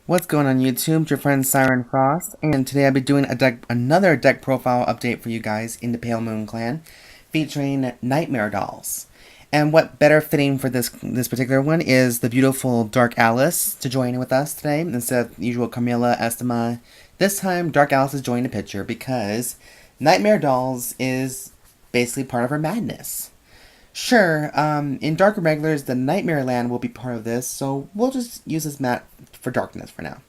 What's going on YouTube? It's your friend Siren Frost, and today I'll be doing another deck profile update for you guys in the Pale Moon Clan, featuring Nightmare Dolls. And what better fitting for this particular one is the beautiful Dark Alice to join in with us today instead of usual Camilla, Estima. This time, Dark Alice is joining the picture because Nightmare Dolls is basically part of her madness. Sure, in Dark Regulars, the Nightmare Land will be part of this, so we'll just use this map for darkness for now.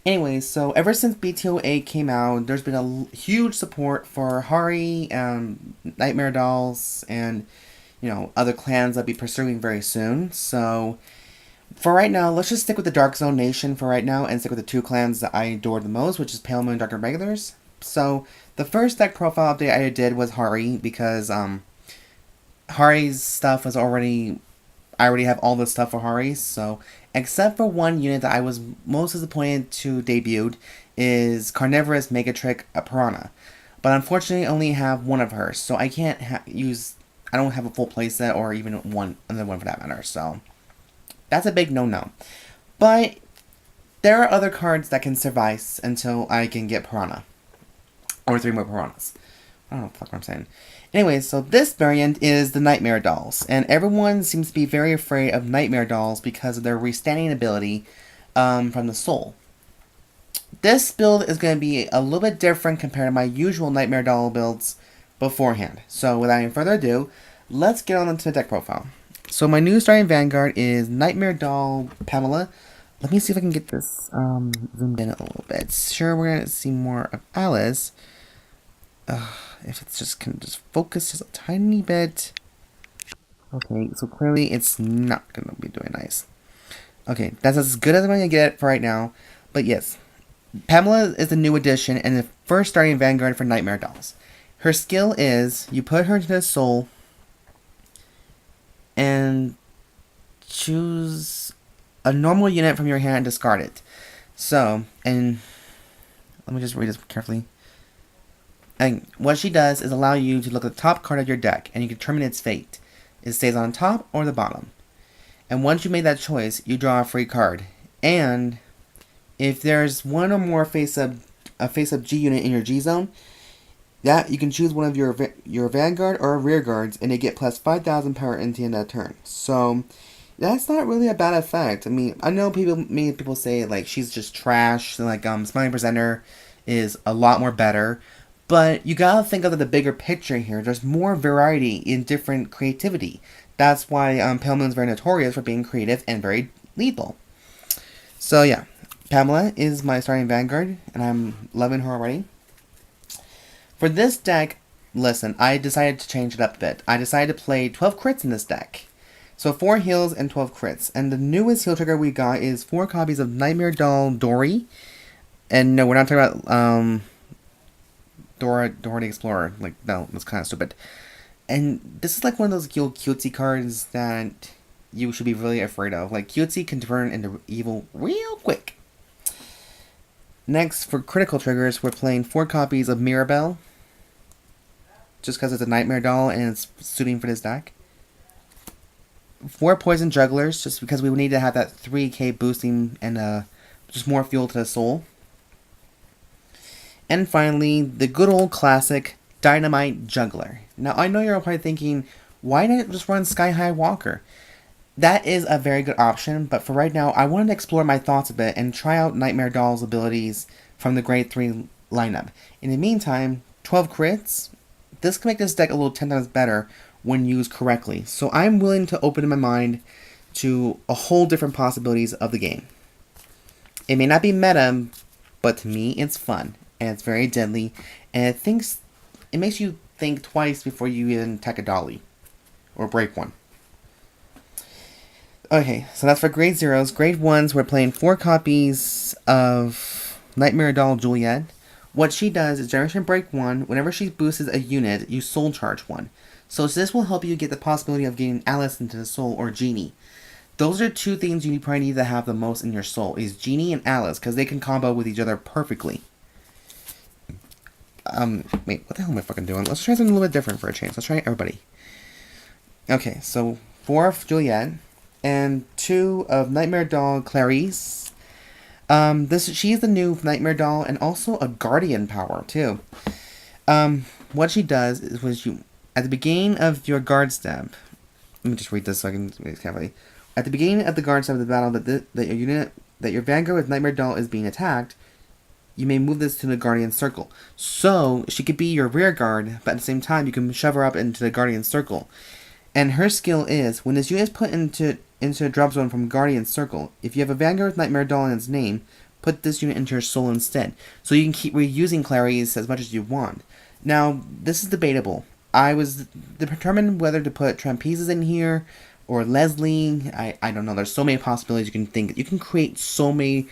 Anyways, so ever since BTO8 came out, there's been a huge support for Harri, Nightmare Dolls, and, other clans I'll be pursuing very soon. So, for right now, let's just stick with the Dark Zone Nation for right now, and stick with the two clans that I adore the most, which is Pale Moon and Dark Regulars. So, the first deck profile update I did was Harri, because, Harri's stuff was I already have all the stuff for Harri, so, except for one unit that I was most disappointed to debuted, is Carnivorous Megatrick Piranha. But unfortunately, I only have one of her, so I can't I don't have a full playset, or even another one for that matter, so, that's a big no-no. But, there are other cards that can suffice until I can get Piranha. Or 3 more Piranhas. I don't know what the fuck I'm saying. Anyways, so this variant is the Nightmare Dolls, and everyone seems to be very afraid of Nightmare Dolls because of their restanding ability from the soul. This build is going to be a little bit different compared to my usual Nightmare Doll builds beforehand. So without any further ado, let's get on into the deck profile. So my new starting Vanguard is Nightmare Doll Pamela. Let me see if I can get this zoomed in a little bit. Sure, we're going to see more of Alice. If it's can just focus just a tiny bit. Okay, so clearly it's not going to be doing nice. Okay, that's as good as I'm going to get it for right now. But yes, Pamela is the new addition and the first starting Vanguard for Nightmare Dolls. Her skill is, you put her into the soul and choose a normal unit from your hand and discard it. So, and let me just read this carefully. And what she does is allow you to look at the top card of your deck, and you can determine its fate. It stays on top or the bottom. And once you make that choice, you draw a free card. And if there's one or more face-up G unit in your G zone, that you can choose one of your Vanguard or rear guards, and they get plus 5,000 power into the end of that turn. So that's not really a bad effect. I mean, I know many people say like she's just trash, and like Smiling Presenter is a lot more better. But you gotta think of the bigger picture here. There's more variety in different creativity. That's why Pale Moon's very notorious for being creative and very lethal. So yeah, Pamela is my starting Vanguard, and I'm loving her already. For this deck, listen, I decided to change it up a bit. I decided to play 12 crits in this deck. So 4 heals and 12 crits. And the newest heal trigger we got is 4 copies of Nightmare Doll Dory. And no, we're not talking about Dory the Explorer. Like, no, that's kind of stupid. And this is like one of those cutesy cards that you should be really afraid of. Like, cutesy can turn into evil real quick. Next, for critical triggers, we're playing 4 copies of Mirabelle. Just because it's a Nightmare Doll and it's suiting for this deck. 4 Poison Jugglers, just because we would need to have that 3k boosting and just more fuel to the soul. And finally, the good old classic Dynamite Juggler. Now, I know you're probably thinking, why not just run Sky High Walker? That is a very good option, but for right now, I wanted to explore my thoughts a bit and try out Nightmare Doll's abilities from the Grade 3 lineup. In the meantime, 12 crits, this can make this deck a little 10 times better when used correctly. So I'm willing to open my mind to a whole different possibilities of the game. It may not be meta, but to me, it's fun. And it's very deadly, and it makes you think twice before you even attack a dolly, or break one. Okay, so that's for grade 0s. Grade 1s, we're playing 4 copies of Nightmare Doll Juliet. What she does is Generation Break 1, whenever she boosts a unit, you soul charge 1. So this will help you get the possibility of getting Alice into the soul, or Ginny. Those are 2 things you probably need to have the most in your soul, is Ginny and Alice, because they can combo with each other perfectly. Wait, what the hell am I fucking doing? Let's try something a little bit different for a change. Let's try everybody. Okay, so 4 of Juliet, and 2 of Nightmare Doll Claris, She's the new Nightmare Doll and also a Guardian power too. What she does is at the beginning of your guard step. Let me just read this so I can read it carefully. At the beginning of the guard step of the battle that your Vanguard with Nightmare Doll is being attacked, you may move this to the Guardian Circle. So she could be your rear guard, but at the same time you can shove her up into the Guardian Circle. And her skill is, when this unit is put into a drop zone from Guardian Circle, if you have a Vanguard with Nightmare Doll in its name, put this unit into your soul instead. So you can keep reusing Claris as much as you want. Now, this is debatable. I was determined whether to put Trapezes in here or Leslie. I don't know. There's so many possibilities you can think. You can create so many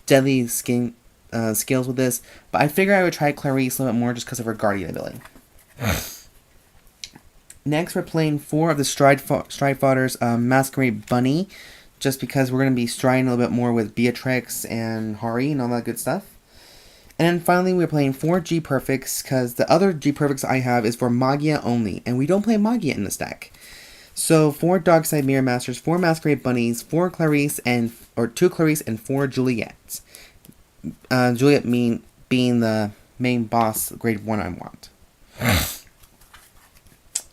deadly skills with this. But I figured I would try Claris a little bit more just because of her Guardian ability. Next, we're playing 4 of the Stride Fighters Masquerade Bunny, just because we're going to be striding a little bit more with Beatrix and Harri and all that good stuff. And then finally, we're playing 4 G Perfects, because the other G Perfects I have is for Magia only, and we don't play Magia in this deck. So 4 Darkside Mirror Masters, 4 Masquerade Bunnies, 4 Claris, 2 Claris, and 4 Juliet. Juliet being the main boss, grade 1 I want.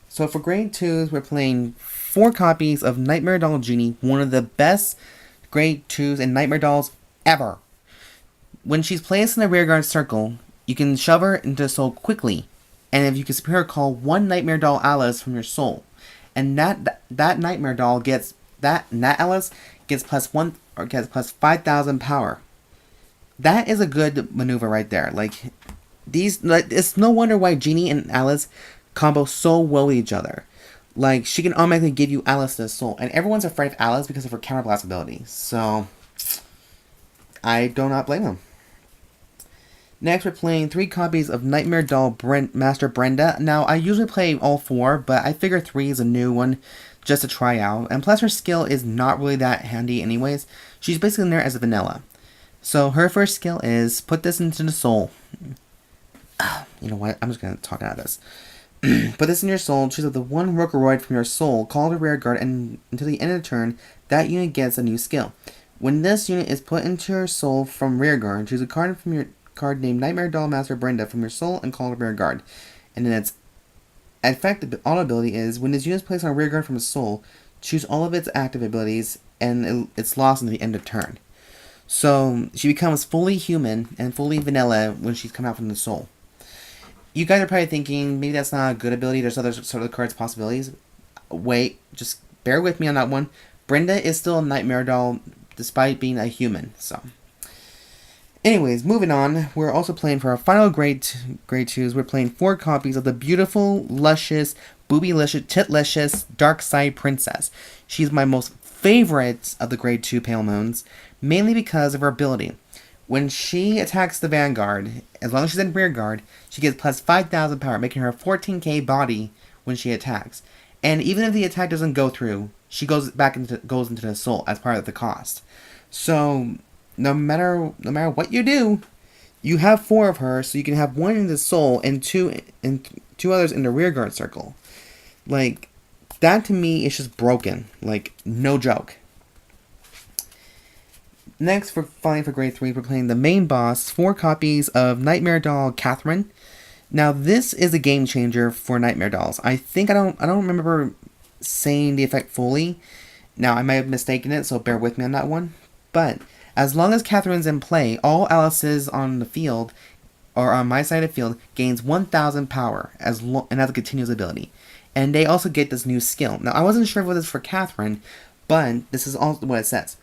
So for grade 2s, we're playing 4 copies of Nightmare Doll Ginny, one of the best grade 2s and Nightmare Dolls ever. When she's placed in the rearguard circle, you can shove her into soul quickly, and if you can Superior Call 1 Nightmare Doll Alice from your soul, and that Nightmare Doll gets that Alice gets +1 or gets +5,000 power. That is a good maneuver right there. It's no wonder why Ginny and Alice combo so well with each other. She can automatically give you Alice to the soul, and everyone's afraid of Alice because of her counterblast ability. So I do not blame them. Next, we're playing 3 copies of Nightmare Doll Master Brenda. Now, I usually play all 4, but I figure 3 is a new one just to try out. And plus, her skill is not really that handy anyways. She's basically in there as a vanilla. So, her first skill is, put this into the soul. You know what? I'm just going to talk out of this. Put this in your soul, choose the 1 Rookoroid from your soul, call the rear guard, and until the end of the turn, that unit gets a new skill. When this unit is put into your soul from rear guard, choose a card from your card named Nightmare Doll Master Brenda from your soul and call the rear guard. And then its effective auto ability is, when this unit is placed on a rear guard from a soul, choose all of its active abilities, and it's lost until the end of turn. So, she becomes fully human and fully vanilla when she's come out from the soul. You guys are probably thinking, maybe that's not a good ability, there's other sort of cards possibilities. Wait, just bear with me on that one. Brenda is still a Nightmare Doll, despite being a human, so. Anyways, moving on, we're also playing for our final grade 2s, we're playing 4 copies of the beautiful, luscious, boobylicious, titlicious Darkside Princess. She's my most favorite of the grade 2 Pale Moons, mainly because of her ability. When she attacks the Vanguard, as long as she's in rear guard, she gets +5,000 power, making her a 14k body when she attacks. And even if the attack doesn't go through, she goes into the soul as part of the cost. So no matter what you do, you have 4 of her, so you can have 1 in the soul and 2 others in the rear guard circle. That to me is just broken. No joke. Next, for grade 3, we're playing the main boss, 4 copies of Nightmare Doll Catherine. Now, this is a game changer for Nightmare Dolls. I don't remember saying the effect fully. Now, I might have mistaken it, so bear with me on that one. But as long as Catherine's in play, all Alice's on the field, or on my side of the field, gains 1,000 power, and that's a continuous ability. And they also get this new skill. Now, I wasn't sure what this is for Catherine, but this is also what it says.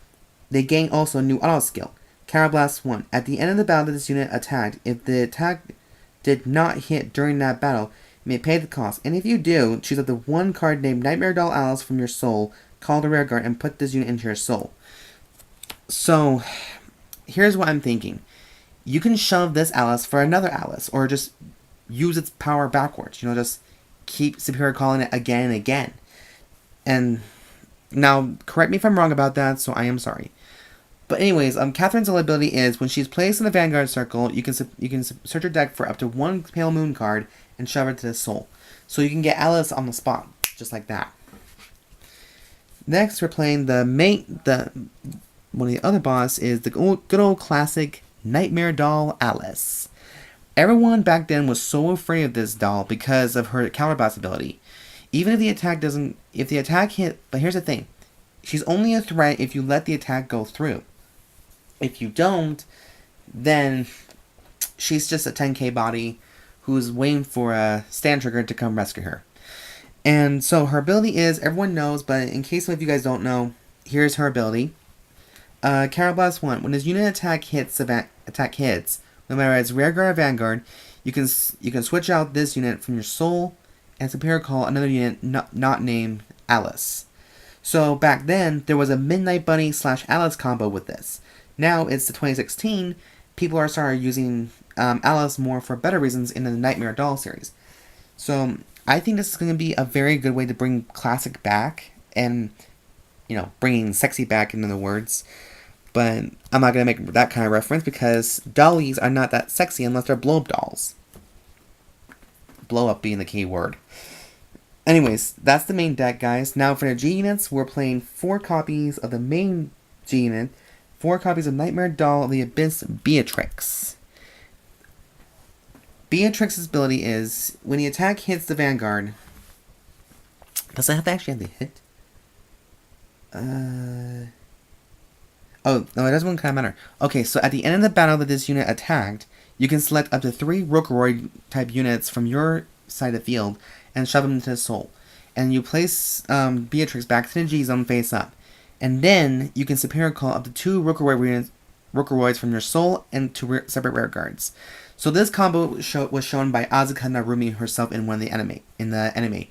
They gain also a new auto skill, Counterblast 1. At the end of the battle that this unit attacked, if the attack did not hit during that battle, you may pay the cost. And if you do, choose up the 1 card named Nightmare Doll Alice from your soul, call the rear guard, and put this unit into your soul. So, here's what I'm thinking. You can shove this Alice for another Alice, or just use its power backwards. Just keep Superior Calling it again and again. And now, correct me if I'm wrong about that, so I am sorry. But anyways, Catherine's ability is, when she's placed in the Vanguard Circle, you can search her deck for up to 1 Pale Moon card and shove her to the soul. So you can get Alice on the spot, just like that. Next, we're playing the one of the other boss is the good old classic Nightmare Doll Alice. Everyone back then was so afraid of this doll because of her counterblast ability. Even if the attack hit, but here's the thing, she's only a threat if you let the attack go through. If you don't, then she's just a 10k body who's waiting for a stand trigger to come rescue her. And so her ability is, everyone knows, but in case some of you guys don't know, here's her ability. Counterblast 1. When his unit attack hits, no matter it's rearguard or vanguard, you can switch out this unit from your soul and superior call another unit not named Alice. So back then, there was a Midnight Bunny / Alice combo with this. Now it's the 2016, people are starting using Alice more for better reasons in the Nightmare Doll series. So I think this is going to be a very good way to bring classic back and, bringing sexy back, in other words. But I'm not going to make that kind of reference because dollies are not that sexy unless they're blow-up dolls. Blow-up being the key word. Anyways, that's the main deck, guys. Now for the G units, we're playing 4 copies of the main G unit, 4 copies of Nightmare Doll of the Abyss Beatrix. Beatrix's ability is, when the attack hits the vanguard... Does it have to actually have the hit? Oh, no, it doesn't kind of matter. Okay, so at the end of the battle that this unit attacked, you can select up to 3 Rookroyd type units from your side of the field and shove them into the soul. And you place Beatrix back to the G zone face up. And then you can superior call up to 2 Rookeroids from your soul and 2 separate rear guards. So this combo was shown by Asuka Narumi herself in the anime.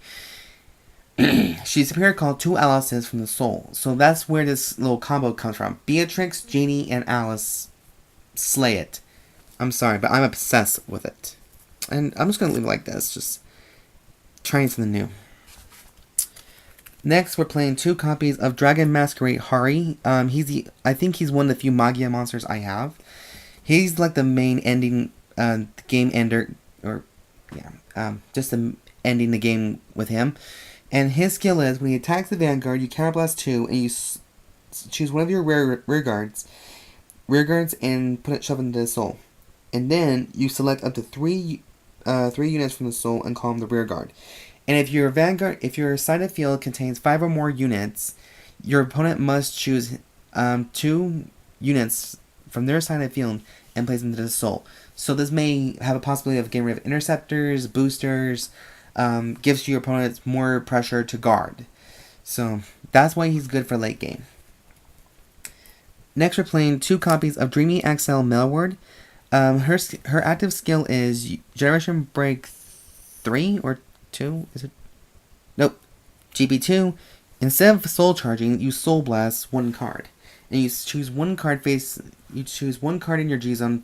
She superior called 2 Alices from the soul. So that's where this little combo comes from. Beatrix, Ginny, and Alice slay it. I'm sorry, but I'm obsessed with it. And I'm just going to leave it like this. Just trying something new. Next, we're playing 2 copies of Dragon Masquerade Harri. I think he's one of the few Magia monsters I have. He's like the main ending game ender, just ending the game with him. And his skill is, when he attacks the vanguard, you counterblast 2, and you choose one of your rear guards, and shove it into the soul. And then you select up to 3 units from the soul and call them the rear guard. And if your side of field contains 5 or more units, your opponent must choose 2 units from their side of the field and place them into the soul. So this may have a possibility of getting rid of interceptors, boosters, gives your opponents more pressure to guard. So that's why he's good for late game. Next, we're playing 2 copies of Dreamiy Axel Milward. Her active skill is Generation Break 3 or 2? Is it? Nope. GP2. Instead of soul charging, you soul blast 1 card, and you choose 1 card You choose 1 card in your G zone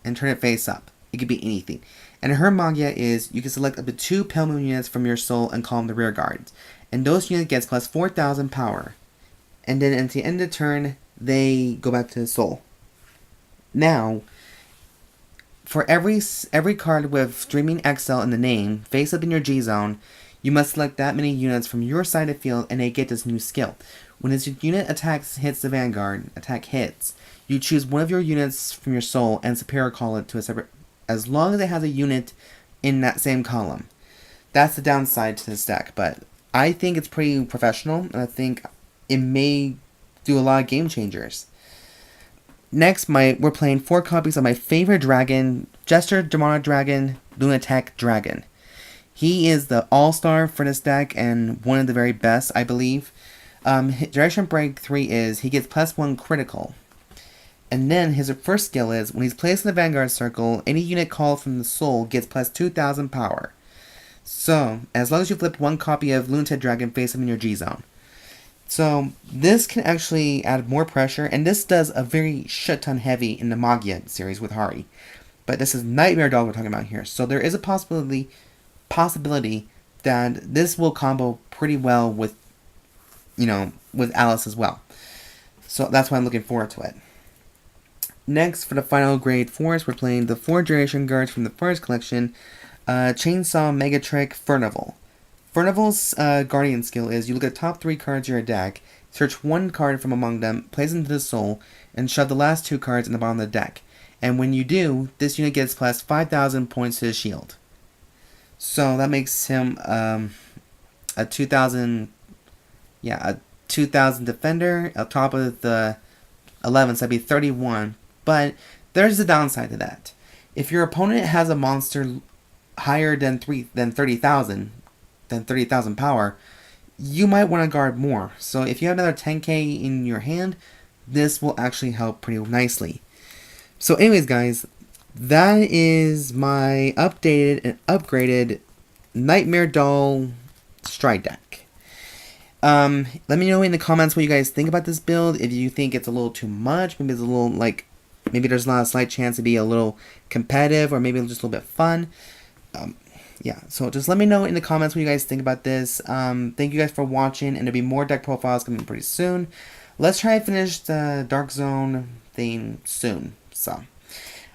and turn it face up. It could be anything. And her Magia is, you can select up to 2 Pale Moon units from your soul and call them the rear guards. And those units gets plus 4,000 power. And then at the end of the turn, they go back to the soul. Now, for every card with Dreaming Axel in the name, face up in your G zone, you must select that many units from your side of the field and they get this new skill. When this unit hits the vanguard, you choose one of your units from your soul and superior call it to a separate, as long as it has a unit in that same column. That's the downside to this deck, but I think it's pretty professional, and I think it may do a lot of game changers. Next, we're playing 4 copies of my favorite dragon, Jester, Demonic Dragon, Lunatec Dragon. He is the all-star for this deck, and one of the very best, I believe. Generation Break 3 is, he gets plus 1 critical. And then his first skill is, when he's placed in the Vanguard Circle, any unit called from the soul gets plus 2,000 power. So, as long as you flip 1 copy of Lunatec Dragon face him in your G-Zone. So, this can actually add more pressure, and this does a very shit-ton heavy in the Magia series with Harri. But this is Nightmare Doll we're talking about here. So there is a possibility that this will combo pretty well with, with Alice as well. So that's why I'm looking forward to it. Next, for the final grade 4s, we're playing the 4 Generation Guards from the first collection, Chainsaw, Megatrick, Furnival. Furnival's Guardian skill is, you look at the top 3 cards of your deck, Search one card from among them, place it into the soul, and shove the last 2 cards in the bottom of the deck. And when you do, this unit gets plus 5,000 points to his shield. So that makes him a 2,000, a 2,000 defender. On top of the 11, so that'd be 31. But there's a downside to that. If your opponent has a monster higher than 30,000 power, you might want to guard more. So if you have another 10k in your hand, this will actually help pretty nicely. So anyways, guys, that is my updated and upgraded Nightmare Doll Stride deck. Let me know in the comments what you guys think about this build. If you think it's a little too much, maybe it's a little maybe there's not a slight chance to be a little competitive, or maybe just a little bit fun. Yeah, so just let me know in the comments what you guys think about this. Thank you guys for watching, and there'll be more deck profiles coming pretty soon. Let's try and finish the Dark Zone thing soon. So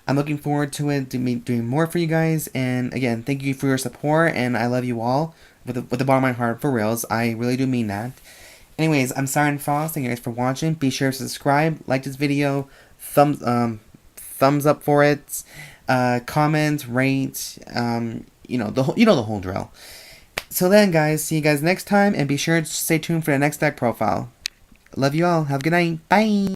I'm looking forward to it, doing more for you guys. And again, thank you for your support, and I love you all with the bottom of my heart, for reals. I really do mean that. Anyways, I'm Siren Frost. Thank you guys for watching. Be sure to subscribe, like this video, thumbs up for it, comment, rate, you know the whole drill. So then, guys, see you guys next time, and be sure to stay tuned for the next deck profile. Love you all. Have a good night. Bye.